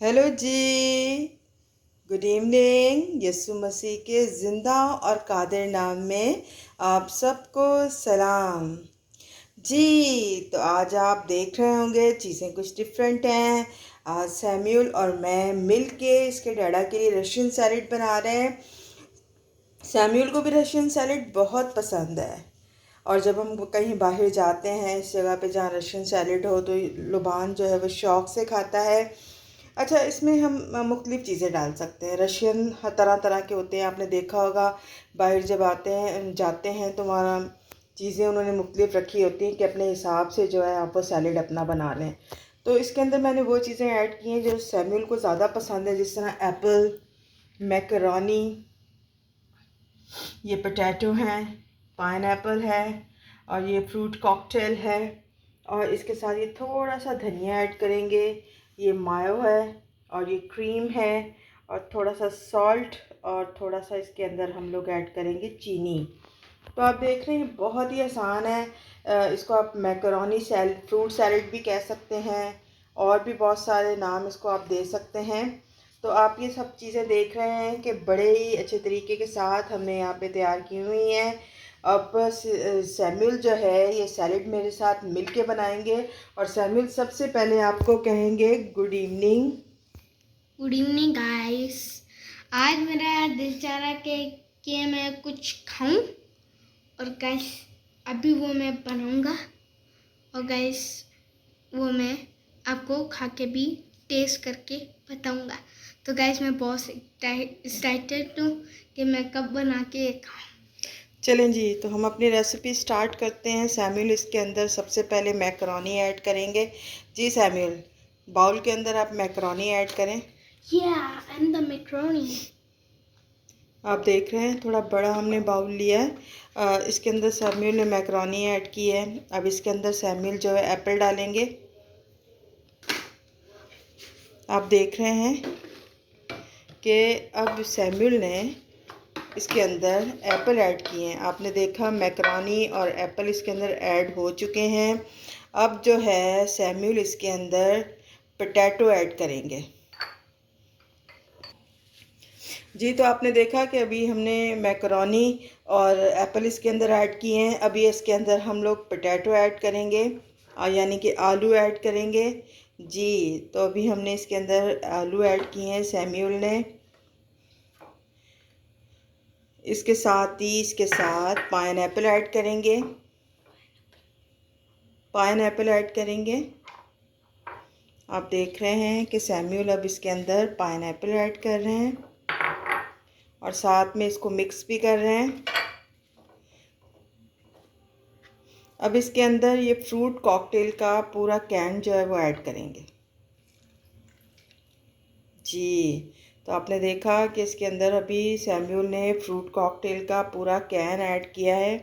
Hello ji. Good evening. यीशु मसीह के ज़िंदा और कादिर नाम में आप सबको सलाम। जी, तो आज आप देख रहे होंगे चीज़ें कुछ डिफरेंट हैं। आज सैम्यूल और मैं मिल के इसके डैडा के लिए रशियन सैलेड बना रहे हैं। सैम्यूल को भी रशियन सैलेड बहुत पसंद है, और जब हम कहीं बाहर जाते हैं इस जगह पे जहाँ रशियन सैलेड हो तो लुबान जो है वो शौक़ से खाता है। अच्छा, इसमें हम मुख्तलिफ़ चीज़ें डाल सकते हैं। रशियन हर तरह तरह के होते हैं, आपने देखा होगा बाहर जब आते हैं जाते हैं तो वहाँ चीज़ें उन्होंने मुख्तलिफ़ रखी होती हैं कि अपने हिसाब से जो है आप वो सैलेड अपना बना लें। तो इसके अंदर मैंने वो चीज़ें ऐड की हैं जो सैम्यूल को ज़्यादा पसंद है, जिस तरह एप्पल, मैकरोनी, ये पोटैटो हैं, पाइनएप्पल है, और ये फ्रूट कॉकटेल है, और इसके साथ ये थोड़ा सा धनिया ऐड करेंगे, ये मायो है, और ये क्रीम है, और थोड़ा सा सॉल्ट, और थोड़ा सा इसके अंदर हम लोग ऐड करेंगे चीनी। तो आप देख रहे हैं बहुत ही आसान है। इसको आप मैकरोनी सैलेड, फ्रूट सैलेड भी कह सकते हैं, और भी बहुत सारे नाम इसको आप दे सकते हैं। तो आप ये सब चीज़ें देख रहे हैं कि बड़े ही अच्छे तरीके के साथ हमने यहाँ पे तैयार की हुई हैं। अब सैम्यूल जो है ये सैलेड मेरे साथ मिल के बनाएंगे। और सैम्यूल सबसे पहले आपको कहेंगे good evening. Good evening guys. आज मेरा दिल चाह रहा कि मैं कुछ खाऊं, और गाइस अभी वो मैं बनाऊंगा, और गाइस वो मैं आपको खा के भी टेस्ट करके बताऊंगा। तो गाइस मैं बहुत एक्साइटेड हूँ कि मैं कब बना के खाऊं। चलें जी, तो हम अपनी रेसिपी स्टार्ट करते हैं। सैम्यूल इसके अंदर सबसे पहले मैकरोनी ऐड करेंगे। जी सैम्यूल, बाउल के अंदर आप मैकरोनी ऐड करें। And the macaroni. आप देख रहे हैं थोड़ा बड़ा हमने बाउल लिया है। इसके अंदर सैम्यूल ने मैकरोनी ऐड की है। अब इसके अंदर सैम्यूल जो है एप्पल डालेंगे। आप देख रहे हैं कि अब सैम्यूल ने इसके अंदर एप्पल ऐड किए हैं। आपने देखा मैकरोनी और एप्पल इसके अंदर ऐड हो चुके हैं। अब जो है सैम्यूल इसके अंदर पोटैटो ऐड करेंगे। जी, तो आपने देखा कि अभी हमने मैकरोनी और एप्पल इसके अंदर ऐड किए हैं। अभी इसके अंदर हम लोग पोटैटो ऐड करेंगे, यानी कि आलू ऐड करेंगे। जी, तो अभी हमने इसके अंदर आलू ऐड किए हैं सैम्यूल ने। इसके साथ ही इसके साथ पाइनएप्पल ऐड करेंगे। पाइनएप्पल ऐड करेंगे। आप देख रहे हैं कि सैम्यूल अब इसके अंदर पाइनएप्पल ऐड कर रहे हैं, और साथ में इसको मिक्स भी कर रहे हैं। अब इसके अंदर ये फ्रूट कॉकटेल का पूरा कैन जो है वो ऐड करेंगे। जी, तो आपने देखा कि इसके अंदर अभी सैम्यूल ने फ्रूट कॉकटेल का पूरा कैन ऐड किया है।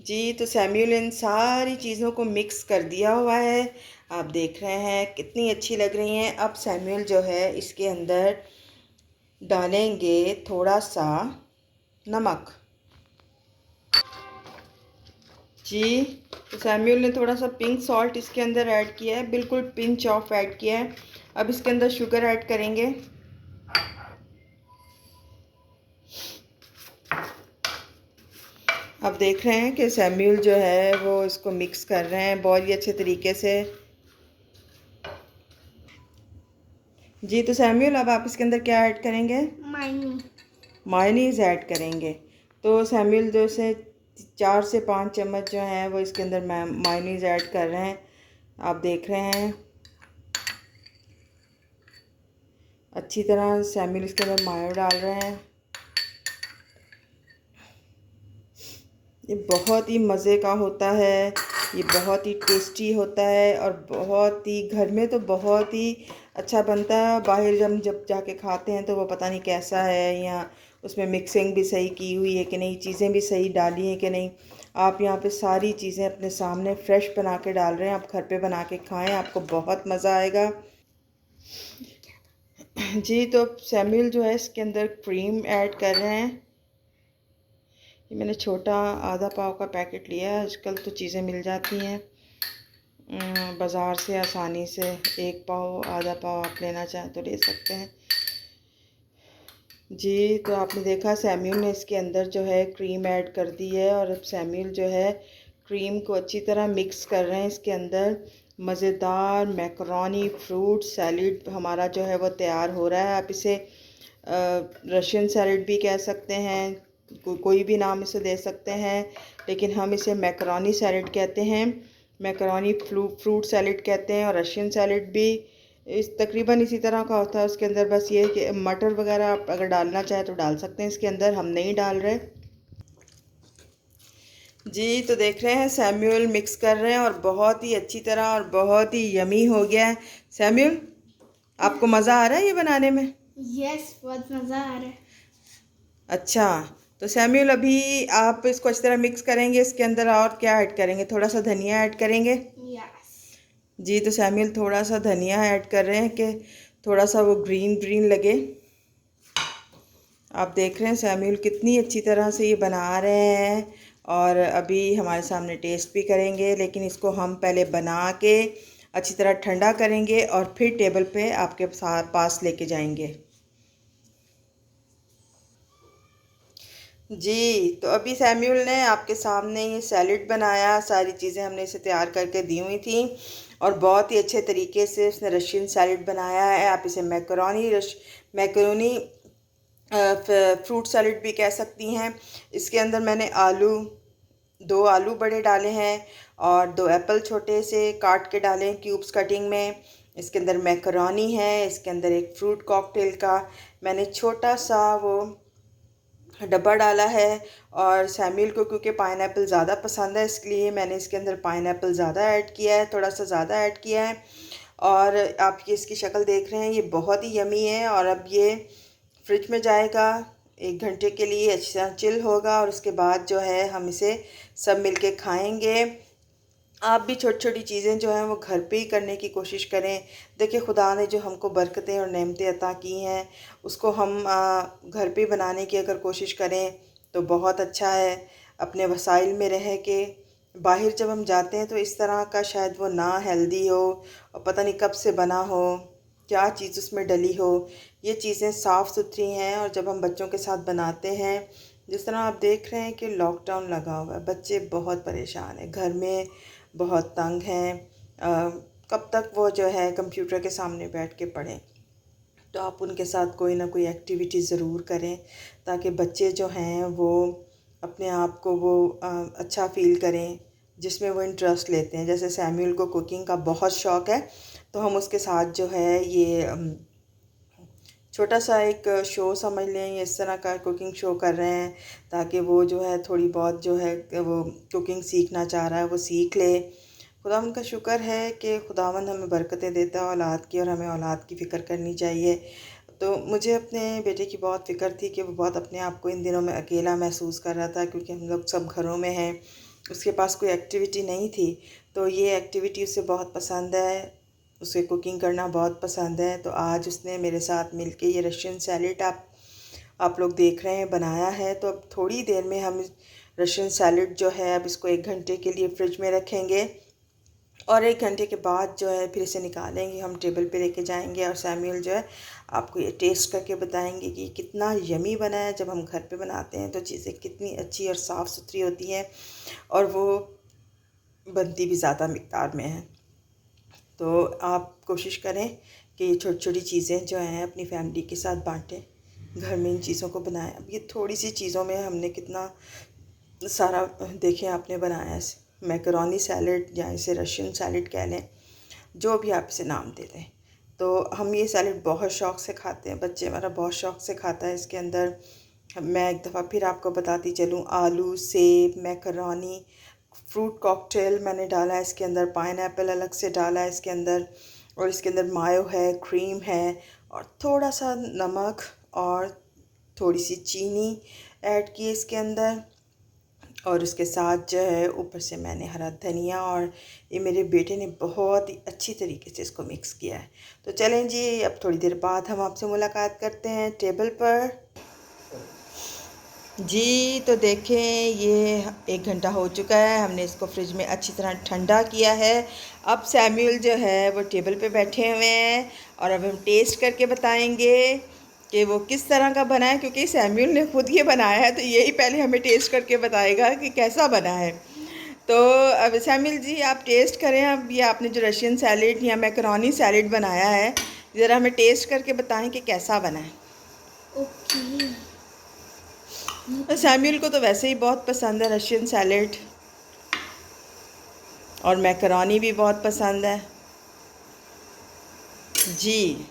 जी, तो सैम्यूल इन सारी चीज़ों को मिक्स कर दिया हुआ है। आप देख रहे हैं कितनी अच्छी लग रही हैं। अब सैम्यूल जो है इसके अंदर डालेंगे थोड़ा सा नमक। जी, तो सैम्यूल ने थोड़ा सा पिंक सॉल्ट इसके अंदर ऐड किया है, बिल्कुल पिंच ऑफ ऐड किया है। अब इसके अंदर शुगर ऐड करेंगे। अब देख रहे हैं कि सैम्यूल जो है वो इसको मिक्स कर रहे हैं बहुत ही अच्छे तरीके से। जी, तो सैम्यूल अब आप इसके अंदर क्या ऐड करेंगे? मायोनीज़ ऐड करेंगे। तो सैम्यूल जो से 4 से 5 चम्मच जो हैं वो इसके अंदर मायोनीज़ ऐड कर रहे हैं। आप देख रहे हैं अच्छी तरह सैम्यूल इसके अंदर मायो डाल रहे हैं। ये बहुत ही मज़े का होता है, ये बहुत ही टेस्टी होता है, और बहुत ही घर में तो बहुत ही अच्छा बनता है। बाहर जब जाके खाते हैं तो वो पता नहीं कैसा है, या उसमें मिक्सिंग भी सही की हुई है कि नहीं, चीज़ें भी सही डाली हैं कि नहीं। आप यहाँ पे सारी चीज़ें अपने सामने फ्रेश बना के डाल रहे हैं। आप घर पे बना के खाएं, आपको बहुत मज़ा आएगा। जी, तो सैम्यूल जो है इसके अंदर क्रीम ऐड कर रहे हैं। ये मैंने छोटा आधा पाव का पैकेट लिया है, आजकल तो चीज़ें मिल जाती हैं। बाज़ार से आसानी से 1 पाव आधा पाव आप लेना चाहें तो ले सकते हैं। जी, तो आपने देखा सैमुअल ने इसके अंदर जो है क्रीम ऐड कर दी है और अब सैमुअल जो है क्रीम को अच्छी तरह मिक्स कर रहे हैं। इसके अंदर मज़ेदार मैकरोनी फ्रूट सैलेड हमारा जो है वो तैयार हो रहा है। आप इसे रशियन सैलेड भी कह सकते हैं, कोई भी नाम इसे दे सकते हैं, लेकिन हम इसे मैकरोनी सैलेड कहते हैं, मैकरोनी फ्रूट सैलेड कहते हैं। और रशियन सैलेड भी तकरीबन इसी तरह का होता है। उसके अंदर बस ये है कि मटर वगैरह आप अगर डालना चाहे तो डाल सकते हैं, इसके अंदर हम नहीं डाल रहे। जी, तो देख रहे हैं सैमुअल मिक्स कर रहे हैं और बहुत ही अच्छी तरह और बहुत ही यमी हो गया है। सैमुअल, आपको मज़ा आ रहा है ये बनाने में? यस, बहुत मज़ा आ रहा है। अच्छा, तो सैमुअल अभी आप इसको अच्छी तरह मिक्स करेंगे। इसके अंदर और क्या ऐड करेंगे? थोड़ा सा धनिया ऐड करेंगे? यस। जी, तो सैमुअल थोड़ा सा धनिया ऐड कर रहे हैं कि थोड़ा सा वो ग्रीन ग्रीन लगे। आप देख रहे हैं सैमुअल कितनी अच्छी तरह से ये बना रहे हैं और अभी हमारे सामने टेस्ट भी करेंगे, लेकिन इसको हम पहले बना के अच्छी तरह ठंडा करेंगे और फिर टेबल पे आपके पास लेके जाएंगे। जी, तो अभी सैमुअल ने आपके सामने ये सैलेड बनाया, सारी चीज़ें हमने इसे तैयार करके दी हुई थी और बहुत ही अच्छे तरीके से उसने रशियन सैलेड बनाया है। आप इसे मैकरोनी फ्रूट सैलेड भी कह सकती हैं। इसके अंदर मैंने 2 आलू बड़े डाले हैं और 2 एप्पल छोटे से काट के डाले हैं क्यूब्स कटिंग में। इसके अंदर मैकरोनी है, इसके अंदर एक फ्रूट कॉकटेल का मैंने छोटा सा वो डब्बा डाला है। और सैमुअल को क्योंकि पाइनएप्पल ज़्यादा पसंद है, इसलिए मैंने इसके अंदर पाइनएप्पल ज़्यादा ऐड किया है, थोड़ा सा ज़्यादा ऐड किया है। और आप ये इसकी शक्ल देख रहे हैं, ये बहुत ही यमी है। और अब ये फ्रिज में जाएगा 1 घंटे के लिए, अच्छी तरह चिल होगा और उसके बाद जो है हम इसे सब मिलके खाएंगे। आप भी छोटी छोटी चीज़ें जो हैं वो घर पे ही करने की कोशिश करें। देखिए, खुदा ने जो हमको बरकतें और नेमतें अता की हैं उसको हम घर पे बनाने की अगर कोशिश करें तो बहुत अच्छा है। अपने वसाइल में रह के बाहर जब हम जाते हैं तो इस तरह का शायद वो ना हेल्दी हो और पता नहीं कब से बना हो, क्या चीज़ उसमें डली हो। ये चीज़ें साफ़ सुथरी हैं और जब हम बच्चों के साथ बनाते हैं, जिस तरह आप देख रहे हैं कि लॉकडाउन लगा हुआ है, बच्चे बहुत परेशान हैं, घर में बहुत तंग हैं। कब तक वो जो है कंप्यूटर के सामने बैठ के पढ़ें। तो आप उनके साथ कोई ना कोई एक्टिविटी ज़रूर करें ताकि बच्चे जो हैं वो अपने आप को वो अच्छा फ़ील करें जिसमें वो इंटरेस्ट लेते हैं। जैसे सैमुअल को कुकिंग का बहुत शौक़ है, तो हम उसके साथ जो है ये छोटा सा एक शो समझ लें, ये इस तरह का कुकिंग शो कर रहे हैं ताकि वो जो है थोड़ी बहुत जो है वो कुकिंग सीखना चाह रहा है वो सीख ले। खुदावंद का शुक्र है कि खुदावंद हमें बरकतें देता है औलाद की, और हमें औलाद की फ़िक्र करनी चाहिए। तो मुझे अपने बेटे की बहुत फ़िक्र थी कि वो बहुत अपने आप को इन दिनों में अकेला महसूस कर रहा था, क्योंकि हम लोग सब घरों में हैं, उसके पास कोई एक्टिविटी नहीं थी। तो ये एक्टिविटी उसे बहुत पसंद है, उसे कुकिंग करना बहुत पसंद है। तो आज उसने मेरे साथ मिलके ये रशियन सैलेड आप लोग देख रहे हैं बनाया है। तो अब थोड़ी देर में हम रशियन सैलेड जो है अब इसको 1 घंटे के लिए फ्रिज में रखेंगे और 1 घंटे के बाद जो है फिर इसे निकालेंगे, हम टेबल पे लेके जाएंगे और सैमुअल जो है आपको ये टेस्ट करके बताएंगे कि कितना यमी बना है। जब हम घर पे बनाते हैं तो चीज़ें कितनी अच्छी और साफ़ सुथरी होती हैं और वो बनती भी ज़्यादा मिक़दार में है। तो आप कोशिश करें कि ये छोटी छोटी चीज़ें जो हैं अपनी फैमिली के साथ बांटें, घर में इन चीज़ों को बनाएं। अब ये थोड़ी सी चीज़ों में हमने कितना सारा देखें आपने बनाया है। मैकरोनी सैलेड या इसे रशियन सैलेड कह लें, जो भी आप इसे नाम दे दें। तो हम ये सैलेड बहुत शौक़ से खाते हैं, बच्चे हमारा बहुत शौक़ से खाता है। इसके अंदर मैं एक दफ़ा फिर आपको बताती चलूँ, आलू, सेब, मैकरोनी, फ्रूट कॉकटेल मैंने डाला है, इसके अंदर पाइनएप्पल अलग से डाला है इसके अंदर, और इसके अंदर मायो है, क्रीम है और थोड़ा सा नमक और थोड़ी सी चीनी ऐड की इसके अंदर। और उसके साथ जो है ऊपर से मैंने हरा धनिया, और ये मेरे बेटे ने बहुत ही अच्छी तरीके से इसको मिक्स किया है। तो चलें जी, अब थोड़ी देर बाद हम आपसे मुलाकात करते हैं टेबल पर। जी तो देखें, ये 1 घंटा हो चुका है, हमने इसको फ्रिज में अच्छी तरह ठंडा किया है। अब सैम्यूल जो है वो टेबल पे बैठे हुए हैं और अब हम टेस्ट करके बताएंगे कि वो किस तरह का बना है, क्योंकि सैम्यूल ने खुद ये बनाया है तो यही पहले हमें टेस्ट करके बताएगा कि कैसा बना है। तो अब सैम्यूल जी आप टेस्ट करें। अब ये आपने जो रशियन सैलेड या मैकरोनी सैलेड बनाया है, ज़रा हमें टेस्ट करके बताएं कि कैसा बना है। ओके। सैम्यूल को तो वैसे ही बहुत पसंद है रशियन सैलेड, और मैकरोनी भी बहुत पसंद है जी।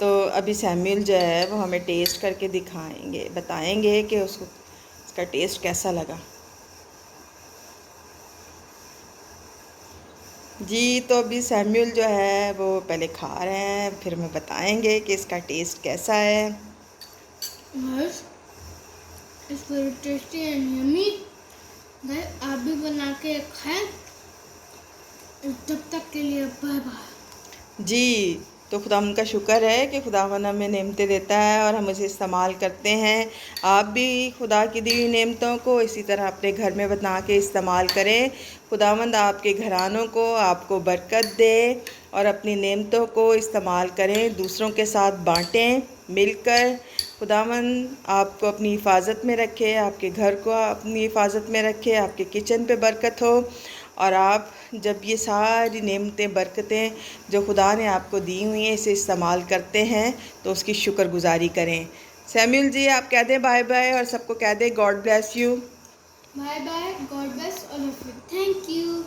तो अभी सैम्यूल जो है वो हमें टेस्ट करके दिखाएंगे, बताएंगे कि उसको उसका टेस्ट कैसा लगा। जी तो अभी सैम्यूल जो है वो पहले खा रहे हैं, फिर हमें बताएंगे कि इसका टेस्ट कैसा है। Guys, it's very tasty and yummy. Guys आप भी बना के खाएं। तब तक के लिए बाय बाय। जी तो खुदावंद का शुक्र है कि खुदावंद हमें नेमतें देता है और हम उसे इस्तेमाल करते हैं। आप भी खुदा की दी हुई नेमतों को इसी तरह अपने घर में बना के इस्तेमाल करें। खुदावंद आपके घरानों को आपको बरकत दे और अपनी नेमतों को इस्तेमाल करें, दूसरों के साथ बांटें मिलकर। खुदावंद आपको अपनी हिफाजत में रखे, आपके घर को अपनी हिफाजत में रखे, आपके किचन पे बरकत हो, और आप जब ये सारी नेमतें बरकतें जो खुदा ने आपको दी हुई हैं इसे इस्तेमाल करते हैं तो उसकी शुक्रगुजारी करें। सैम्यूल जी आप कह दें बाय बाय और सबको कह दें God bless you. Bye bye. God bless all of you. Thank you.